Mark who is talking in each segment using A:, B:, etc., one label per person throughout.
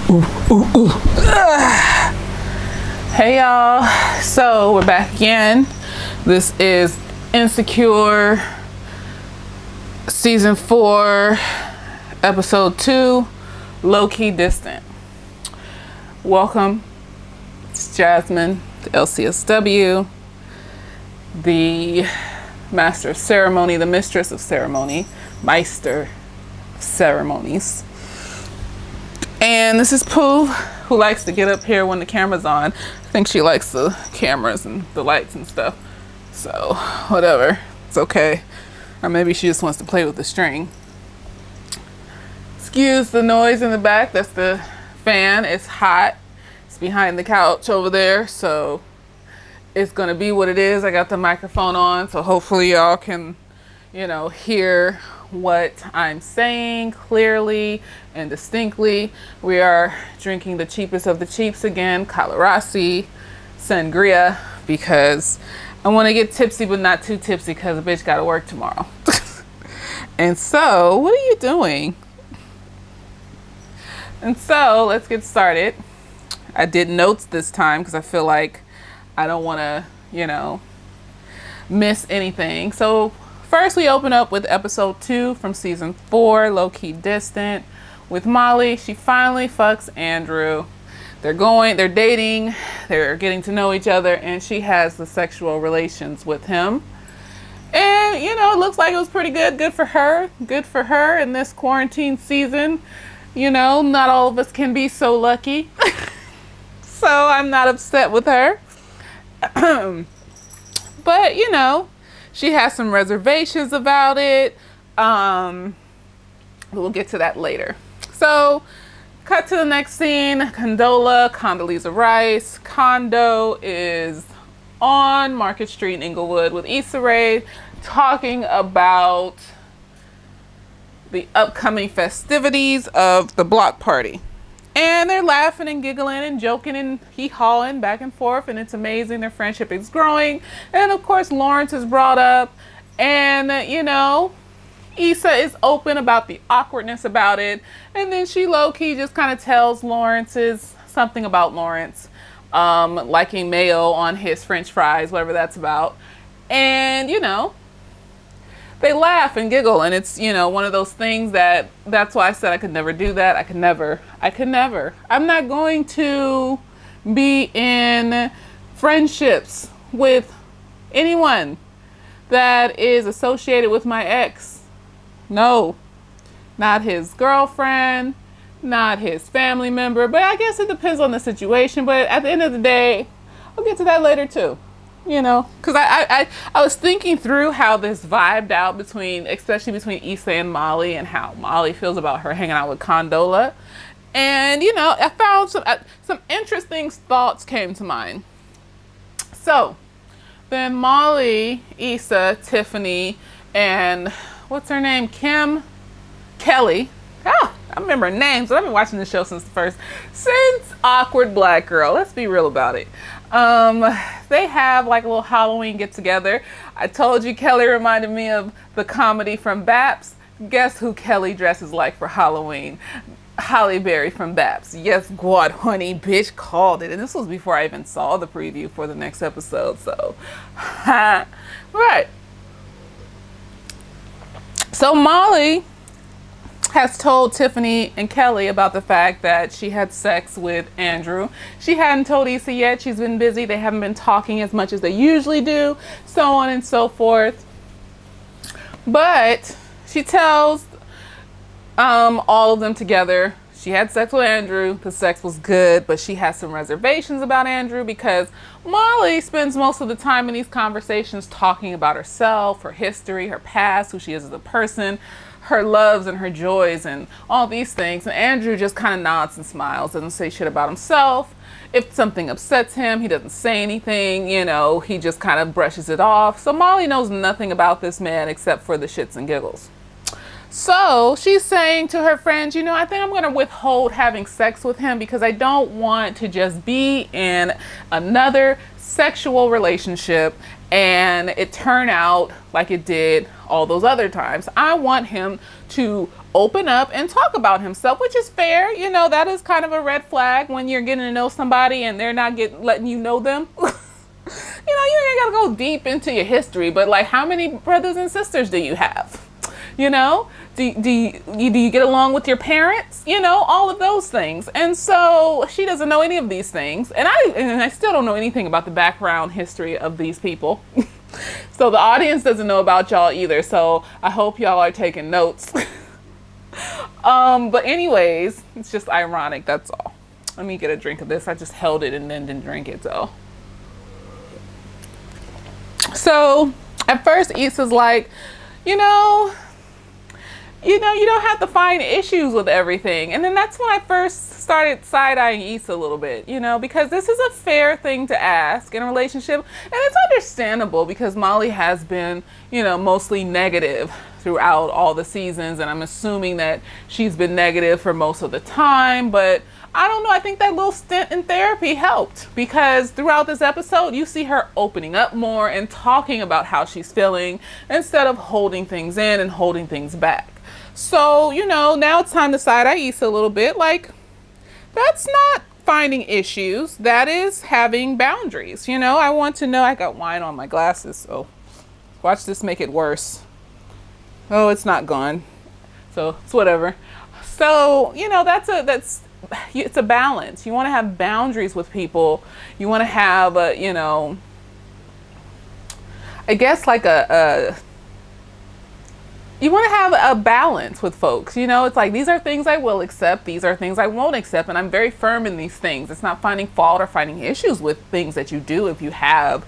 A: Hey y'all, so we're back again. This is Insecure Season 4, Episode 2, Lowkey Distant. Welcome, it's Jasmine, the LCSW, the Master of Ceremony, the Mistress of Ceremony, Meister of Ceremonies. And this is Pooh, who likes to get up here when the camera's on. I think she likes the cameras and the lights and stuff. So, whatever. It's okay. Or maybe she just wants to play with the string. Excuse the noise in the back. That's the fan. It's hot. It's behind the couch over there. So, it's going to be what it is. I got the microphone on. So, hopefully y'all can, hear what I'm saying clearly and distinctly. We are drinking the cheapest of the cheaps again, Calarasi Sangria, because I want to get tipsy but not too tipsy because the bitch got to work tomorrow. And so, what are you doing? And so, let's get started. I did notes this time because I feel like I don't want to, miss anything. So, first, we open up with episode 2 from season 4, Lowkey Distant, with Molly. She finally fucks Andrew. They're dating, they're getting to know each other, and she has the sexual relations with him. And, it looks like it was pretty good. Good for her. Good for her in this quarantine season. Not all of us can be so lucky. So I'm not upset with her. But, she has some reservations about it. We'll get to that later. So, cut to the next scene. Condoleezza Rice. Condo is on Market Street in Inglewood with Issa Rae talking about the upcoming festivities of the block party. And they're laughing and giggling and joking and hee-hawing back and forth, and it's amazing. Their friendship is growing. And of course, Lawrence is brought up, and Issa is open about the awkwardness about it. And then she low-key just kind of tells something about Lawrence liking mayo on his French fries, whatever that's about. And, they laugh and giggle, and it's, one of those things that's why I said I could never do that. I could never. I'm not going to be in friendships with anyone that is associated with my ex. No, not his girlfriend, not his family member, but I guess it depends on the situation. But at the end of the day, I'll get to that later too. Because I was thinking through how this vibed out especially between Issa and Molly, and how Molly feels about her hanging out with Condola. And, I found some interesting thoughts came to mind. So, then Molly, Issa, Tiffany, and what's her name? Kelly. I remember her names, but I've been watching this show since Awkward Black Girl. Let's be real about it. They have like a little Halloween get together. I told you Kelly reminded me of the comedy from Baps. Guess who Kelly dresses like for Halloween? Halle Berry from Baps. Yes, God, honey, bitch, called it. And this was before I even saw the preview for the next episode. So, right. So Molly has told Tiffany and Kelly about the fact that she had sex with Andrew. She hadn't told Issa yet. She's been busy. They haven't been talking as much as they usually do, so on and so forth. But she tells all of them together she had sex with Andrew. The sex was good, but she has some reservations about Andrew because Molly spends most of the time in these conversations talking about herself, her history, her past, who she is as a person, her loves and her joys and all these things. And Andrew just kind of nods and smiles, doesn't say shit about himself. If something upsets him, he doesn't say anything, he just kind of brushes it off. So Molly knows nothing about this man except for the shits and giggles. So she's saying to her friends, I think I'm going to withhold having sex with him because I don't want to just be in another sexual relationship and it turn out like it did all those other times. I want him to open up and talk about himself, which is fair. You know, that is kind of a red flag when you're getting to know somebody and they're not letting you know them. You know, you ain't gotta go deep into your history, but like, how many brothers and sisters do you have? You know, do you get along with your parents? You know, all of those things. And so she doesn't know any of these things. And I still don't know anything about the background history of these people. So the audience doesn't know about y'all either. So I hope y'all are taking notes. But anyways, it's just ironic. That's all. Let me get a drink of this. I just held it and then didn't drink it. So at first Issa's like, you know, you don't have to find issues with everything. And then that's when I first started side-eyeing Issa a little bit, you know, because this is a fair thing to ask in a relationship. And it's understandable because Molly has been, you know, mostly negative throughout all the seasons. And I'm assuming that she's been negative for most of the time. But I don't know. I think that little stint in therapy helped because throughout this episode, you see her opening up more and talking about how she's feeling instead of holding things in and holding things back. So, you know, now it's time to side-eye Issa a little bit. Like, that's not finding issues. That is having boundaries. You know, I want to know. I got wine on my glasses, so watch this make it worse. Oh, it's not gone. So it's whatever. So, you know, it's a balance. You want to have boundaries with people. You want to have a, you know, I guess like you want to have a balance with folks. You know, it's like, these are things I will accept. These are things I won't accept. And I'm very firm in these things. It's not finding fault or finding issues with things that you do. If you have,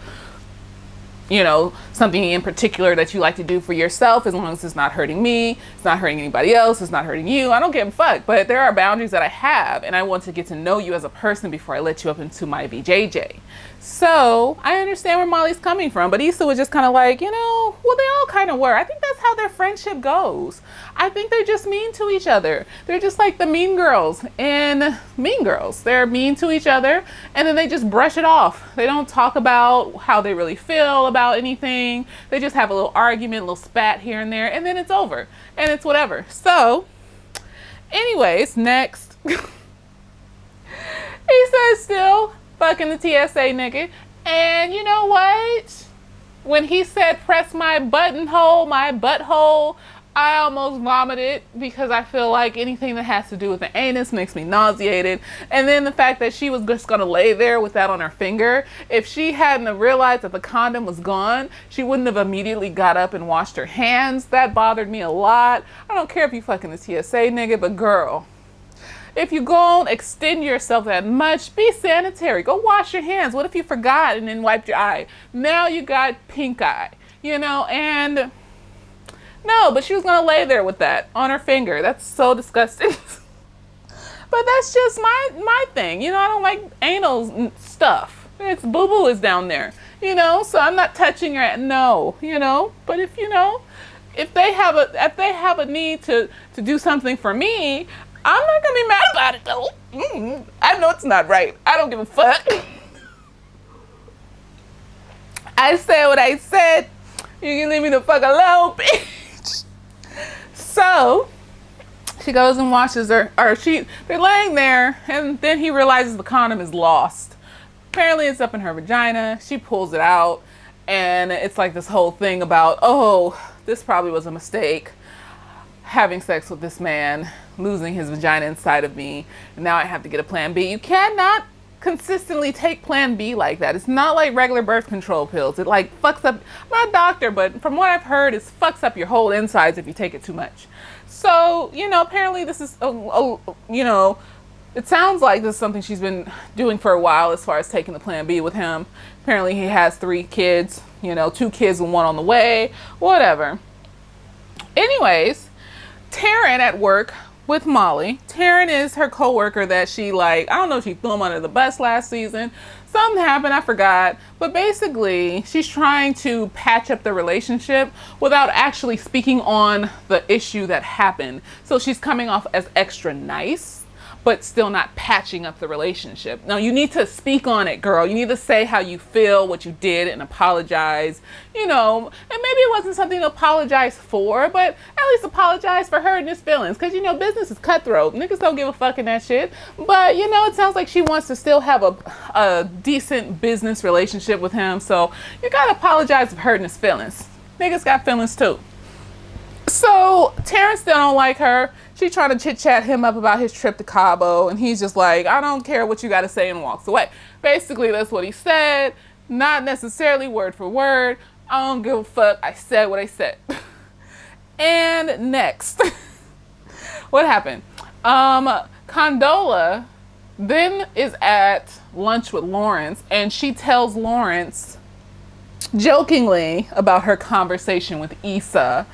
A: you know, something in particular that you like to do for yourself, as long as it's not hurting me, it's not hurting anybody else, it's not hurting you, I don't give a fuck. But there are boundaries that I have, and I want to get to know you as a person before I let you up into my BJJ. So I understand where Molly's coming from, but Issa was just kind of like, you know, well, they all kind of were. I think that's how their friendship goes. I think they're just mean to each other. They're just like the mean girls in Mean Girls. They're mean to each other, and then they just brush it off. They don't talk about how they really feel about anything. They just have a little argument, a little spat here and there, and then it's over, and it's whatever. So anyways, next. Issa is still fucking the TSA nigga. And you know what? When he said press my butthole, I almost vomited because I feel like anything that has to do with the anus makes me nauseated. And then the fact that she was just gonna lay there with that on her finger. If she hadn't realized that the condom was gone, she wouldn't have immediately got up and washed her hands. That bothered me a lot. I don't care if you fucking the TSA nigga, but girl, if you go and extend yourself that much, be sanitary. Go wash your hands. What if you forgot and then wiped your eye? Now you got pink eye, you know, and no, but she was going to lay there with that on her finger. That's so disgusting. But that's just my thing. You know, I don't like anal stuff. It's boo-boo is down there, you know, so I'm not touching her. No, you know, but if, you know, if they have a need to do something for me, I'm not gonna be mad about it though. I know it's not right. I don't give a fuck. I said what I said. You can leave me the fuck alone, bitch. So she goes and washes her, they're laying there, and then he realizes the condom is lost. Apparently it's up in her vagina. She pulls it out, and it's like this whole thing about, oh, this probably was a mistake. Having sex with this man, losing his vagina inside of me, and now I have to get a plan B. You cannot consistently take plan B like that. It's not like regular birth control pills. It like fucks up, I'm not a doctor, but from what I've heard, it fucks up your whole insides if you take it too much. So, you know, apparently this is, you know, it sounds like this is something she's been doing for a while as far as taking the plan B with him. Apparently he has 3 kids, you know, 2 kids and 1 on the way, whatever. Anyways, Taryn at work with Molly. Taryn is her coworker that she, like, I don't know if she threw him under the bus last season. Something happened, I forgot. But basically, she's trying to patch up the relationship without actually speaking on the issue that happened. So she's coming off as extra nice. but still not patching up the relationship. No, you need to speak on it, girl. You need to say how you feel, what you did, and apologize. You know, and maybe it wasn't something to apologize for, but at least apologize for hurting his feelings. Because, you know, business is cutthroat. Niggas don't give a fuck in that shit. But, you know, it sounds like she wants to still have a decent business relationship with him. So you gotta apologize for hurting his feelings. Niggas got feelings too. So Terrence still don't like her. She trying to chit-chat him up about his trip to Cabo, and he's just like, I don't care what you got to say, and walks away. Basically, that's what he said. Not necessarily word for word. I don't give a fuck. I said what I said. And next, what happened? Condola then is at lunch with Lawrence, and she tells Lawrence jokingly about her conversation with Issa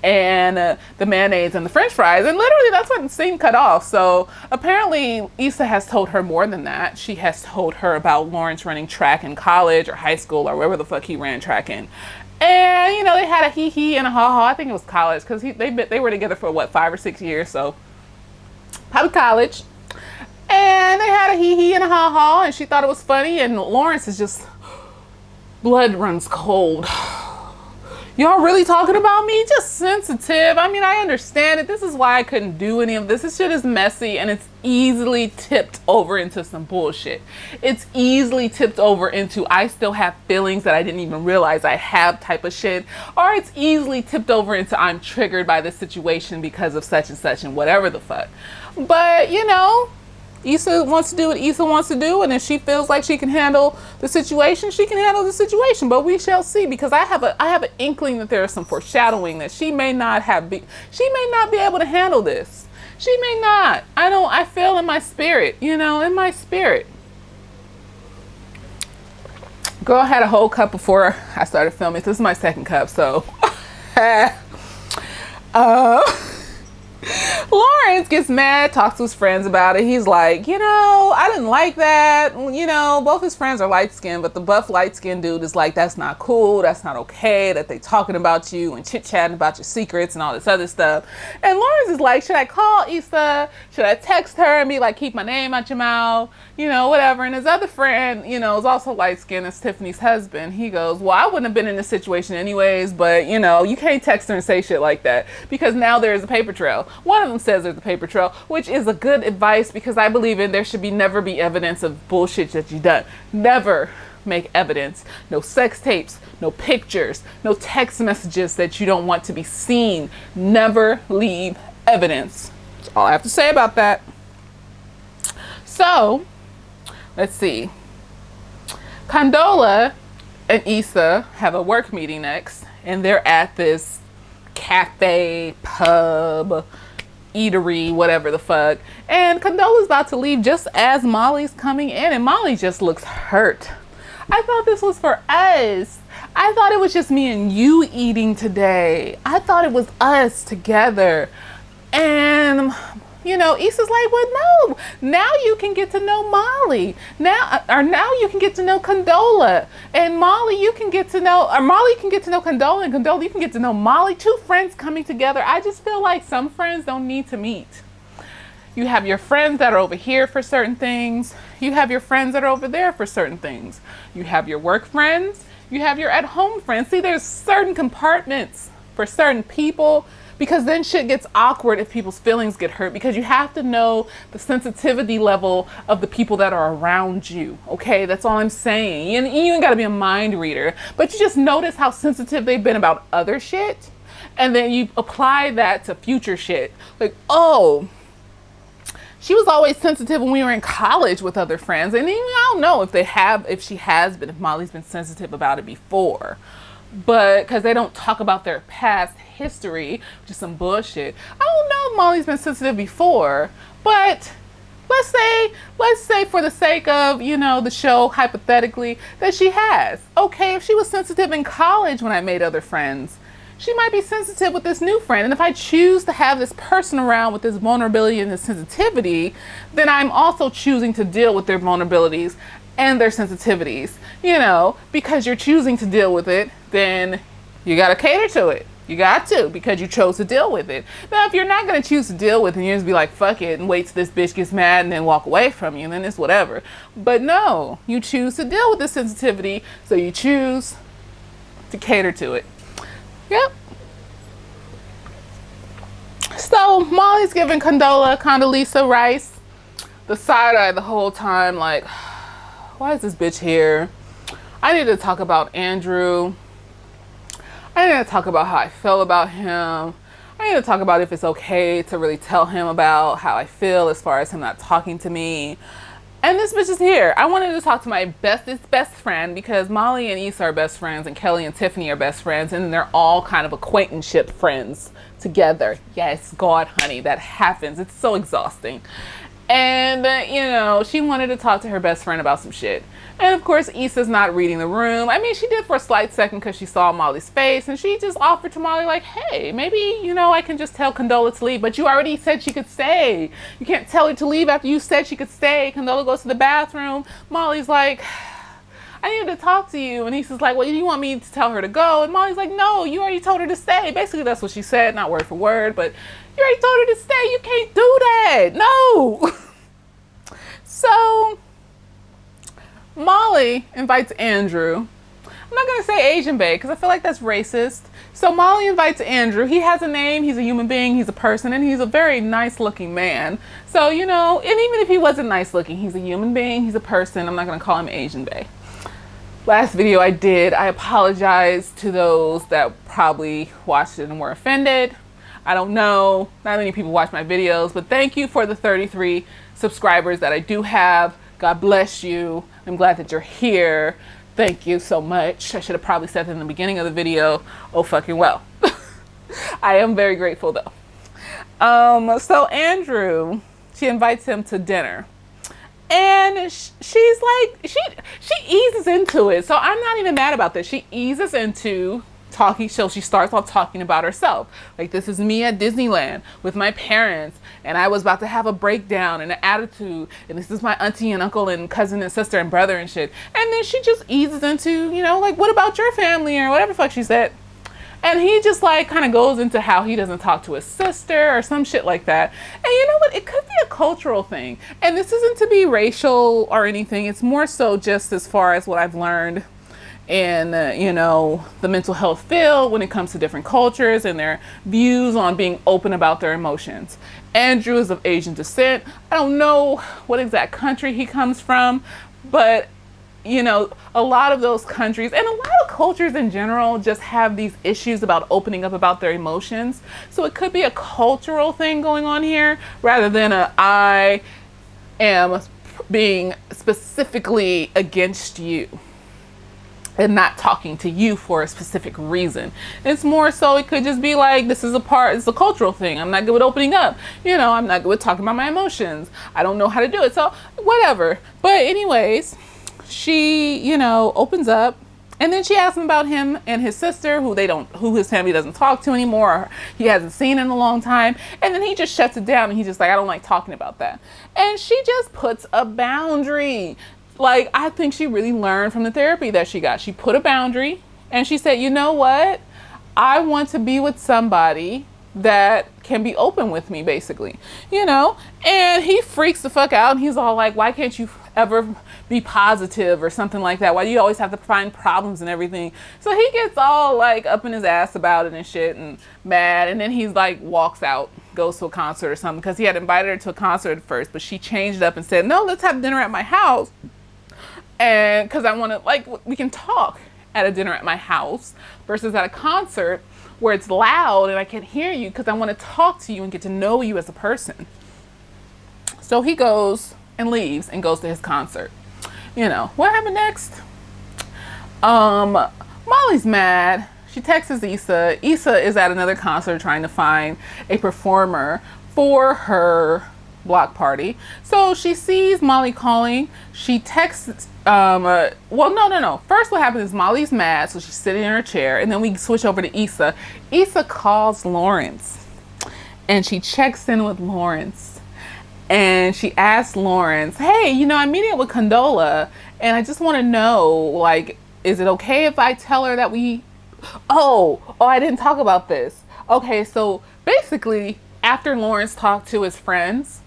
A: and the mayonnaise and the french fries, and literally that's when the scene cut off. So apparently Issa has told her more than that. She has told her about Lawrence running track in college or high school or wherever the fuck he ran track in. And, you know, they had a hee-hee and a ha-ha. I think it was college, because they were together for, what, 5 or 6 years, so probably college. And they had a hee-hee and a ha-ha, and she thought it was funny, and Lawrence is just, blood runs cold. Y'all really talking about me? Just sensitive. I mean, I understand it. This is why I couldn't do any of this. This shit is messy, and it's easily tipped over into some bullshit. It's easily tipped over into I still have feelings that I didn't even realize I have type of shit. Or it's easily tipped over into I'm triggered by this situation because of such and whatever the fuck. But, you know, Issa wants to do what Issa wants to do, and if she feels like she can handle the situation, she can handle the situation. But we shall see, because I have an inkling that there is some foreshadowing that she may not be able to handle this. She may not. I feel in my spirit, you know, in my spirit. Girl had a whole cup before I started filming. This is my second cup, so Lawrence gets mad, talks to his friends about it. He's like, you know, I didn't like that. You know, both his friends are light-skinned, but the buff light-skinned dude is like, that's not cool. That's not okay that they talking about you and chit-chatting about your secrets and all this other stuff. And Lawrence is like, should I call Issa? Should I text her and be like, keep my name out your mouth? You know, whatever. And his other friend, you know, is also light-skinned, is Tiffany's husband. He goes, well, I wouldn't have been in this situation anyways, but, you know, you can't text her and say shit like that, because now there's a paper trail. One of them says there's a paper trail, which is a good advice, because I believe in there should never be evidence of bullshit that you done. Never make evidence. No sex tapes, no pictures, no text messages that you don't want to be seen. Never leave evidence. That's all I have to say about that. So, let's see. Condola and Issa have a work meeting next, and they're at this cafe, pub, eatery, whatever the fuck. And Condola's about to leave just as Molly's coming in, and Molly just looks hurt. I thought this was for us. I thought it was just me and you eating today. I thought it was us together. And, you know, Issa's like, well, no, now you can get to know Molly. Now you can get to know Condola. And Molly, you can get to know, or Molly can get to know Condola, and Condola, you can get to know Molly. Two friends coming together. I just feel like some friends don't need to meet. You have your friends that are over here for certain things. You have your friends that are over there for certain things. You have your work friends. You have your at-home friends. See, there's certain compartments for certain people, because then shit gets awkward if people's feelings get hurt, because you have to know the sensitivity level of the people that are around you. Okay, that's all I'm saying. And you ain't gotta be a mind reader, but you just notice how sensitive they've been about other shit, and then you apply that to future shit. Like, oh, she was always sensitive when we were in college with other friends, and even I don't know if Molly's been sensitive about it before. But because they don't talk about their past history, which is some bullshit. I don't know if Molly's been sensitive before, but let's say for the sake of, you know, the show, hypothetically, that she has. Okay, if she was sensitive in college when I made other friends, she might be sensitive with this new friend. And if I choose to have this person around with this vulnerability and this sensitivity, then I'm also choosing to deal with their vulnerabilities and their sensitivities, you know, because you're choosing to deal with it, then you got to cater to it. You got to, because you chose to deal with it. Now, if you're not going to choose to deal with it and you just be like, fuck it, and wait till this bitch gets mad and then walk away from you, then it's whatever. But no, you choose to deal with the sensitivity, so you choose to cater to it. Yep. So Molly's giving Condoleezza Rice the side eye the whole time, like, why is this bitch here? I need to talk about Andrew. I need to talk about how I feel about him. I need to talk about if it's okay to really tell him about how I feel as far as him not talking to me. And this bitch is here. I wanted to talk to my bestest best friend, because Molly and Issa are best friends and Kelly and Tiffany are best friends, and they're all kind of acquaintanceship friends together. Yes, God, honey, that happens. It's so exhausting. And, you know, she wanted to talk to her best friend about some shit. And of course, Issa's not reading the room. I mean, she did for a slight second because she saw Molly's face, and she just offered to Molly like, hey, maybe, you know, I can just tell Condola to leave, but you already said she could stay. You can't tell her to leave after you said she could stay. Condola goes to the bathroom. Molly's like, I need to talk to you. And Issa's like, well, you want me to tell her to go? And Molly's like, no, you already told her to stay. Basically, that's what she said, not word for word, but you already told her to stay. You can't do that. No. So Molly invites Andrew. I'm not going to say Asian bae because I feel like that's racist. So Molly invites Andrew. He has a name. He's a human being. He's a person, and he's a very nice looking man. So, you know, and even if he wasn't nice looking, he's a human being. He's a person. I'm not going to call him Asian bae. Last video I did, I apologize to those that probably watched it and were offended. I don't know. Not many people watch my videos, but thank you for the 33 subscribers that I do have. God bless you. I'm glad that you're here. Thank you so much. I should have probably said that in the beginning of the video. Oh, fucking well. I am very grateful though. So Andrew, she invites him to dinner. And she's like, she eases into it. So I'm not even mad about this. She eases into talking, so she starts off talking about herself. Like, this is me at Disneyland with my parents, and I was about to have a breakdown and an attitude, and this is my auntie and uncle and cousin and sister and brother and shit. And then she just eases into, you know, like, what about your family, or whatever the fuck she said. And he just like kind of goes into how he doesn't talk to his sister or some shit like that. And you know what? It could be a cultural thing. And this isn't to be racial or anything. It's more so just as far as what I've learned in, you know, the mental health field when it comes to different cultures and their views on being open about their emotions. Andrew is of Asian descent. I don't know what exact country he comes from, but you know, a lot of those countries and a lot of cultures in general just have these issues about opening up about their emotions. So it could be a cultural thing going on here rather than I am being specifically against you and not talking to you for a specific reason. It's more so it could just be like, it's a cultural thing. I'm not good with opening up. You know, I'm not good with talking about my emotions. I don't know how to do it. So whatever. But anyways, she, you know, opens up, and then she asks him about him and his sister, who his family doesn't talk to anymore, or he hasn't seen in a long time. And then he just shuts it down, and he's just like, I don't like talking about that. And she just puts a boundary. Like, I think she really learned from the therapy that she got. She put a boundary, and she said, you know what? I want to be with somebody that can be open with me, basically, you know. And he freaks the fuck out, and he's all like, why can't you ever be positive or something like that? Why do you always have to find problems and everything? So he gets all like up in his ass about it and shit and mad, and then he's like walks out, goes to a concert or something, because he had invited her to a concert at first, but she changed up and said, no, let's have dinner at my house, and because I want to, like, we can talk at a dinner at my house versus at a concert where it's loud and I can't hear you, because I want to talk to you and get to know you as a person. So he goes and leaves and goes to his concert. You know, what happened next? Molly's mad. She texts Issa. Issa is at another concert trying to find a performer for her block party. So she sees Molly calling. She texts, well, no. First what happens is Molly's mad, so she's sitting in her chair, and then we switch over to Issa. Issa calls Lawrence, and she checks in with Lawrence. And she asked Lawrence, hey, you know, I'm meeting up with Condola, and I just want to know, like, is it okay if I tell her that we Oh, I didn't talk about this. Okay, so basically, after Lawrence talked to his friends,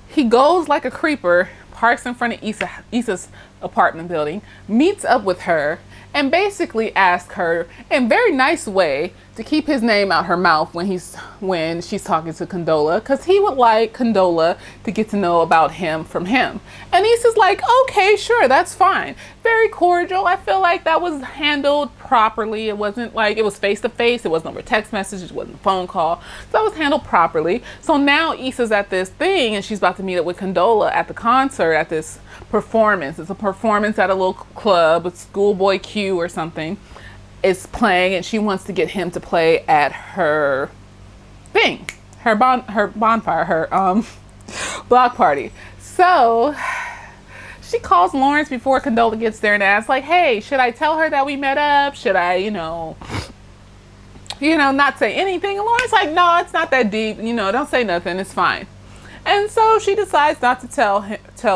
A: he goes like a creeper, parks in front of Issa's apartment building, meets up with her, and basically asks her in a very nice way to keep his name out her mouth when she's talking to Condola, because he would like Condola to get to know about him from him. And Issa's like, okay, sure, that's fine. Very cordial. I feel like that was handled properly. It wasn't like it was face to face. It wasn't over text message. It wasn't a phone call. So that was handled properly. So now Issa's at this thing and she's about to meet up with Condola at the concert at this performance. It's a performance at a little club, a Schoolboy Q or something. Is playing and she wants to get him to play at her thing, her bonfire, her block party. So she calls Lawrence before Condola gets there and asks like, hey, should I tell her that we met up? Should I, not say anything? And Lawrence like, no, it's not that deep. Don't say nothing. It's fine. And so she decides not to tell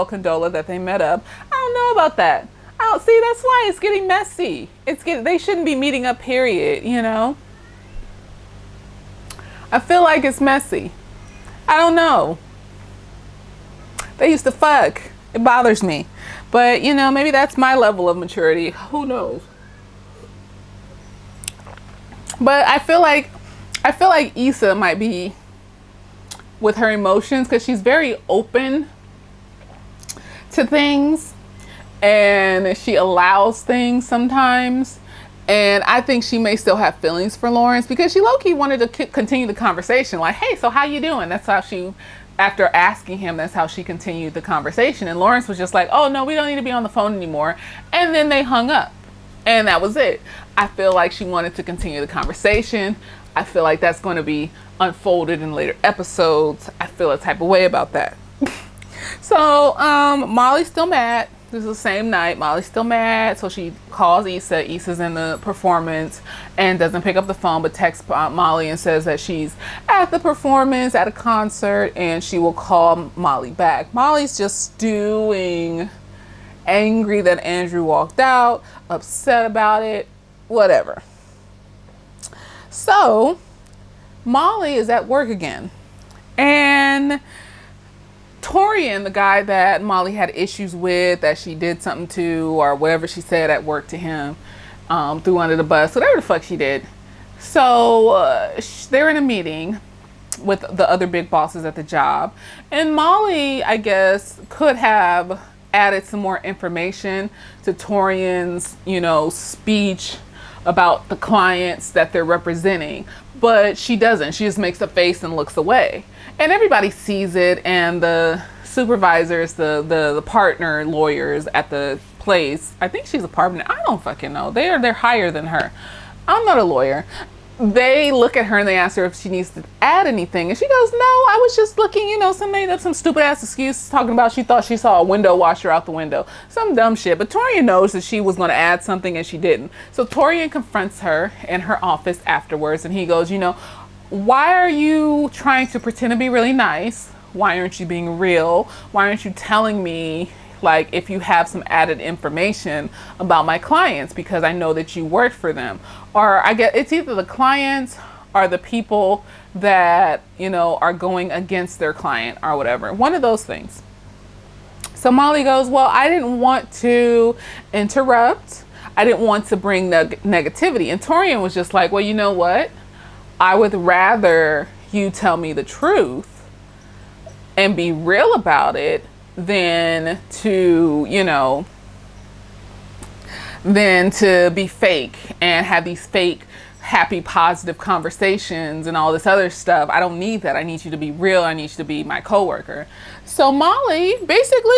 A: Condola that they met up. I don't know about that. Oh, see, that's why it's getting messy. They shouldn't be meeting up, period, I feel like it's messy. I don't know. They used to fuck. It bothers me. But, maybe that's my level of maturity. Who knows? But I feel like Issa might be with her emotions because she's very open to things. And she allows things sometimes. And I think she may still have feelings for Lawrence because she low-key wanted to continue the conversation. Like, hey, so how you doing? That's how she, after asking him, that's how she continued the conversation. And Lawrence was just like, oh, no, we don't need to be on the phone anymore. And then they hung up. And that was it. I feel like she wanted to continue the conversation. I feel like that's going to be unfolded in later episodes. I feel a type of way about that. So Molly's still mad. This is the same night. Molly's still mad, so she calls Issa. Issa's in the performance and doesn't pick up the phone, but texts Molly and says that she's at the performance, at a concert, and she will call Molly back. Molly's just stewing, angry that Andrew walked out, upset about it, whatever. So Molly is at work again, and Torian, the guy that Molly had issues with, that she did something to, or whatever she said at work to him, threw under the bus, whatever the fuck she did. So they're in a meeting with the other big bosses at the job. And Molly, I guess, could have added some more information to Torian's, speech about the clients that they're representing. But she doesn't. She just makes a face and looks away. And everybody sees it, and the supervisors, the partner lawyers at the place, I think she's a partner. I don't fucking know. They're higher than her. I'm not a lawyer. They look at her and they ask her if she needs to add anything. And she goes, no, I was just looking, somebody that's some stupid ass excuse talking about she thought she saw a window washer out the window. Some dumb shit. But Torian knows that she was going to add something and she didn't. So Torian confronts her in her office afterwards and he goes, why are you trying to pretend to be really nice? Why aren't you being real? Why aren't you telling me, like, if you have some added information about my clients? Because I know that you worked for them. Or I get it's either the clients or the people that, are going against their client or whatever. One of those things. So Molly goes, well, I didn't want to interrupt. I didn't want to bring negativity. And Torian was just like, well, you know what? I would rather you tell me the truth and be real about it than to, than to be fake and have these fake, happy, positive conversations and all this other stuff. I don't need that. I need you to be real. I need you to be my coworker. So Molly basically,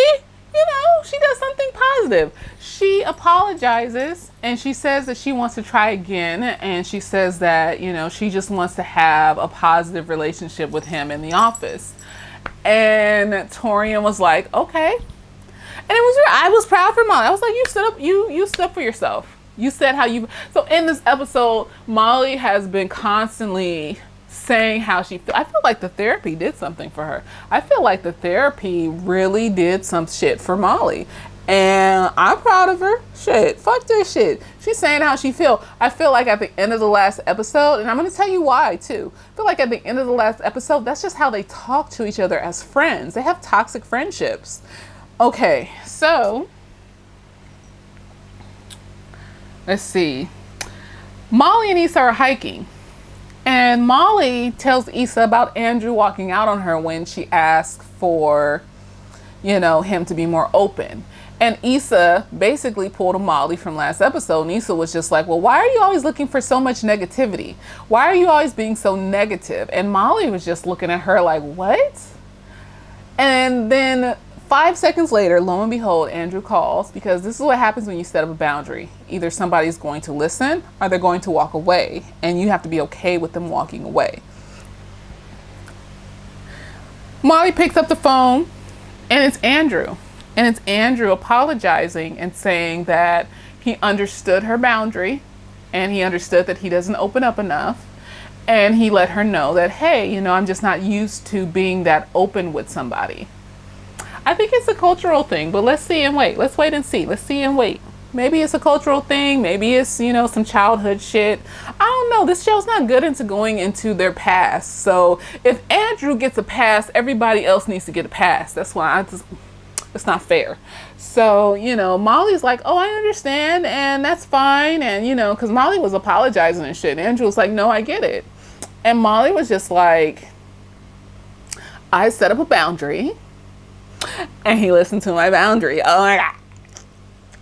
A: she does something positive. She apologizes and she says that she wants to try again. And she says that, she just wants to have a positive relationship with him in the office. And Torian was like, okay. And I was proud for Molly. I was like, you stood up for yourself. You said how you, so in this episode, Molly has been constantly saying how she feels. I feel like the therapy did something for her. I feel like the therapy really did some shit for Molly. And I'm proud of her. Shit, fuck this shit. She's saying how she feel. I feel like at the end of the last episode, and I'm going to tell you why too. I feel like at the end of the last episode, that's just how they talk to each other as friends. They have toxic friendships. Okay, so let's see. Molly and Issa are hiking. And Molly tells Issa about Andrew walking out on her when she asked for, him to be more open. And Issa basically pulled a Molly from last episode. And Issa was just like, well, why are you always looking for so much negativity? Why are you always being so negative? And Molly was just looking at her like, what? And then 5 seconds later, lo and behold, Andrew calls, because this is what happens when you set up a boundary. Either somebody's going to listen or they're going to walk away. And you have to be okay with them walking away. Molly picks up the phone and it's Andrew. And it's Andrew apologizing and saying that he understood her boundary and he understood that he doesn't open up enough. And he let her know that, hey, I'm just not used to being that open with somebody. I think it's a cultural thing, but let's see and wait. Let's wait and see. Let's see and wait. Maybe it's a cultural thing. Maybe it's, some childhood shit. I don't know. This show's not good into going into their past. So if Andrew gets a pass, everybody else needs to get a pass. That's why it's not fair. So, Molly's like, oh, I understand. And that's fine. And, because Molly was apologizing and shit. And Andrew was like, no, I get it. And Molly was just like, I set up a boundary. And he listened to my boundary. Oh my God.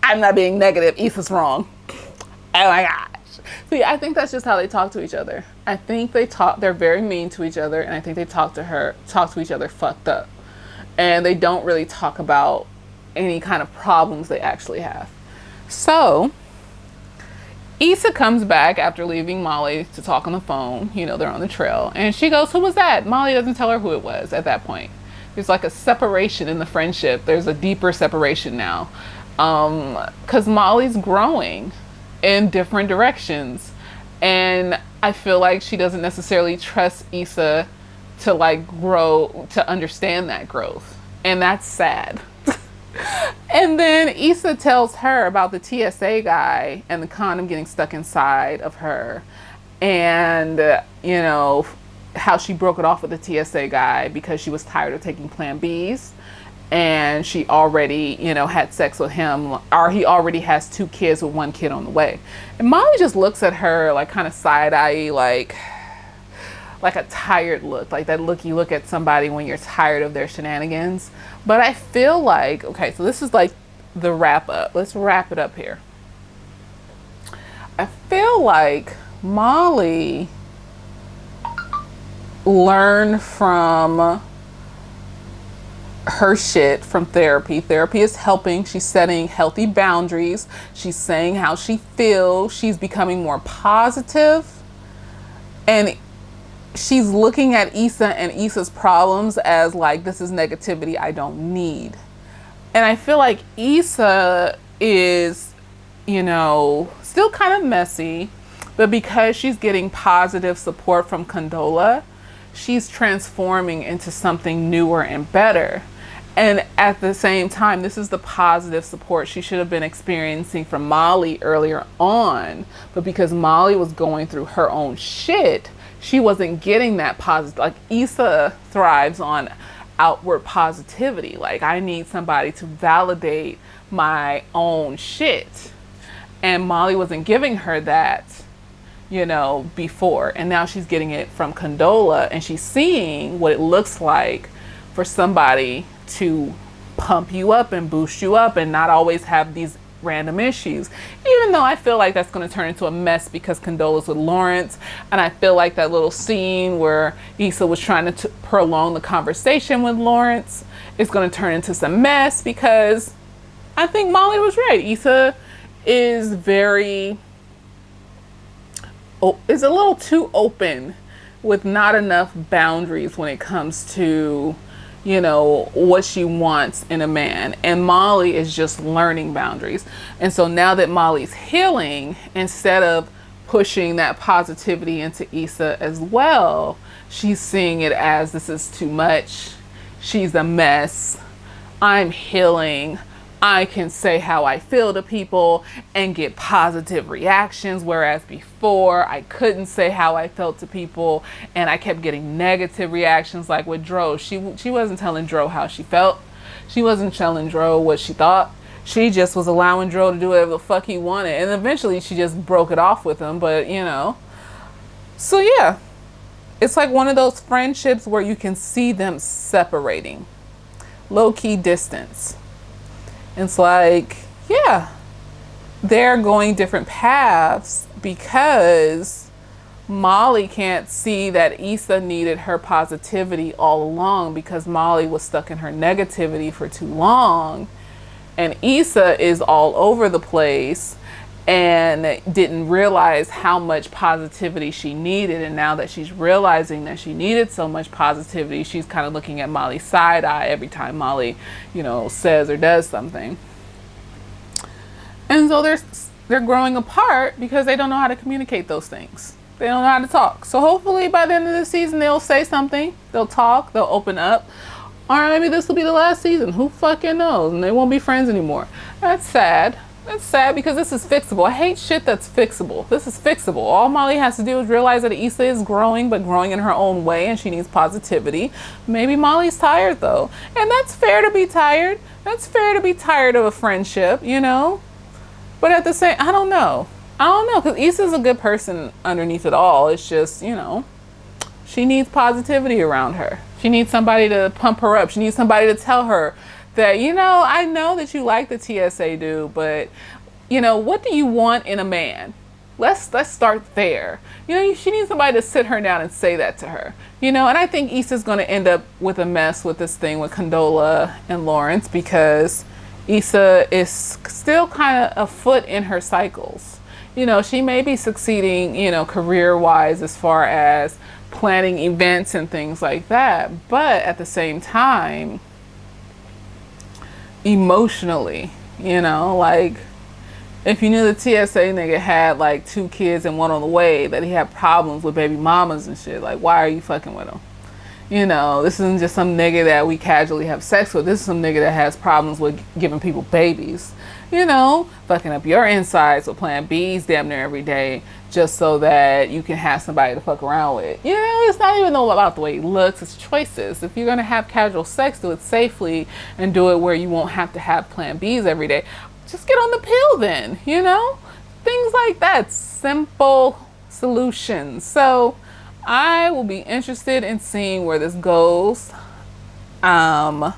A: I'm not being negative. Issa's wrong. Oh my gosh. See, I think that's just how they talk to each other. I think they're very mean to each other. And I think they talk to each other fucked up. And they don't really talk about any kind of problems they actually have. So Issa comes back after leaving Molly to talk on the phone. They're on the trail. And she goes, who was that? Molly doesn't tell her who it was at that point. There's like a separation in the friendship. There's a deeper separation now. Because Molly's growing in different directions. And I feel like she doesn't necessarily trust Issa to grow, to understand that growth. And that's sad. And then Issa tells her about the TSA guy and the condom getting stuck inside of her. And, how she broke it off with the TSA guy because she was tired of taking Plan Bs. And she already, had sex with him, or he already has 2 kids with 1 kid on the way. And Molly just looks at her like kind of side-eye, like a tired look, like that look you look at somebody when you're tired of their shenanigans. But I feel like, okay, so this is like the wrap up. Let's wrap it up here. I feel like Molly learned from her shit from therapy. Therapy is helping. She's setting healthy boundaries. She's saying how she feels. She's becoming more positive. And she's looking at Issa and Issa's problems as like, this is negativity I don't need. And I feel like Issa is, still kind of messy, but because she's getting positive support from Condola, she's transforming into something newer and better. And at the same time, this is the positive support she should have been experiencing from Molly earlier on. But because Molly was going through her own shit, she wasn't getting that positive. Like Issa thrives on outward positivity. Like, I need somebody to validate my own shit. And Molly wasn't giving her that, before. And now she's getting it from Condola, and she's seeing what it looks like for somebody to pump you up and boost you up and not always have these random issues. Even though I feel like that's going to turn into a mess because Condola's with Lawrence. And I feel like that little scene where Issa was trying to prolong the conversation with Lawrence is going to turn into some mess, because I think Molly was right. Issa is is a little too open with not enough boundaries when it comes to, what she wants in a man. And Molly is just learning boundaries. And so now that Molly's healing, instead of pushing that positivity into Issa as well, she's seeing it as, this is too much. She's a mess. I'm healing. I can say how I feel to people and get positive reactions, whereas before I couldn't say how I felt to people and I kept getting negative reactions. Like with Dro, she wasn't telling Dro how she felt. She wasn't telling Dro what she thought. She just was allowing Dro to do whatever the fuck he wanted, and eventually she just broke it off with him. But so yeah, it's like one of those friendships where you can see them separating. Low-key distance. It's like, yeah, they're going different paths because Molly can't see that Issa needed her positivity all along because Molly was stuck in her negativity for too long. And Issa is all over the place and didn't realize how much positivity she needed. And now that she's realizing that she needed so much positivity, she's kind of looking at Molly's side eye every time Molly, says or does something. And so they're growing apart because they don't know how to communicate those things. They don't know how to talk. So hopefully by the end of the season, they'll say something. They'll talk. They'll open up. Or maybe this will be the last season. Who fucking knows? And they won't be friends anymore. That's sad. That's sad because this is fixable. I hate shit that's fixable. This is fixable. All Molly has to do is realize that Issa is growing, but growing in her own way, and she needs positivity. Maybe Molly's tired though. And that's fair to be tired. That's fair to be tired of a friendship, But at the same, I don't know, because Issa's a good person underneath it all. It's just, she needs positivity around her. She needs somebody to pump her up. She needs somebody to tell her that, I know that you like the TSA dude, but, what do you want in a man? Let's start there. She needs somebody to sit her down and say that to her. And I think Issa's going to end up with a mess with this thing with Condola and Lawrence because Issa is still kind of a foot in her cycles. She may be succeeding, career-wise as far as planning events and things like that. But at the same time, emotionally, like if you knew the TSA nigga had like 2 kids and 1 on the way, that he had problems with baby mamas and shit, like why are you fucking with him? This isn't just some nigga that we casually have sex with. This is some nigga that has problems with giving people babies. Fucking up your insides with Plan Bs damn near every day just so that you can have somebody to fuck around with. It's not even about the way he looks, it's choices. If you're going to have casual sex, do it safely and do it where you won't have to have Plan Bs every day. Just get on the pill then, Things like that. Simple solutions. So I will be interested in seeing where this goes. I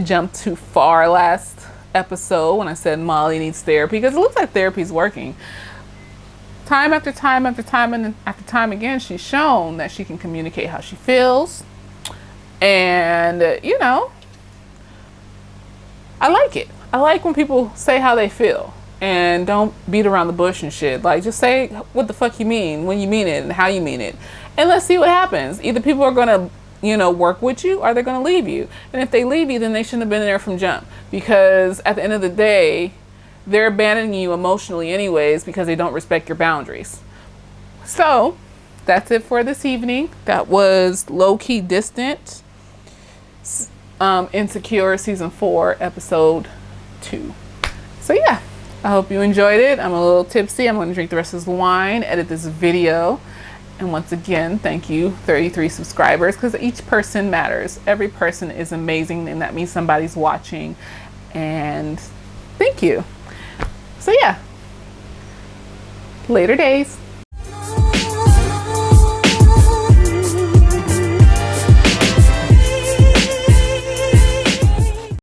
A: jumped too far last episode when I said Molly needs therapy because it looks like therapy's working. Time after time after time and after time again, she's shown that she can communicate how she feels. And, I like it. I like when people say how they feel and don't beat around the bush and shit. Like, just say what the fuck you mean, when you mean it, and how you mean it. And let's see what happens. Either people are going to, work with you or they're going to leave you. And if they leave you, then they shouldn't have been there from jump. Because at the end of the day, they're abandoning you emotionally anyways because they don't respect your boundaries. So, that's it for this evening. That was Lowkey Distant, Insecure Season 4, Episode 2. So yeah, I hope you enjoyed it. I'm a little tipsy. I'm going to drink the rest of this wine, edit this video. And once again, thank you, 33 subscribers, because each person matters. Every person is amazing, and that means somebody's watching. And thank you. So yeah, later days.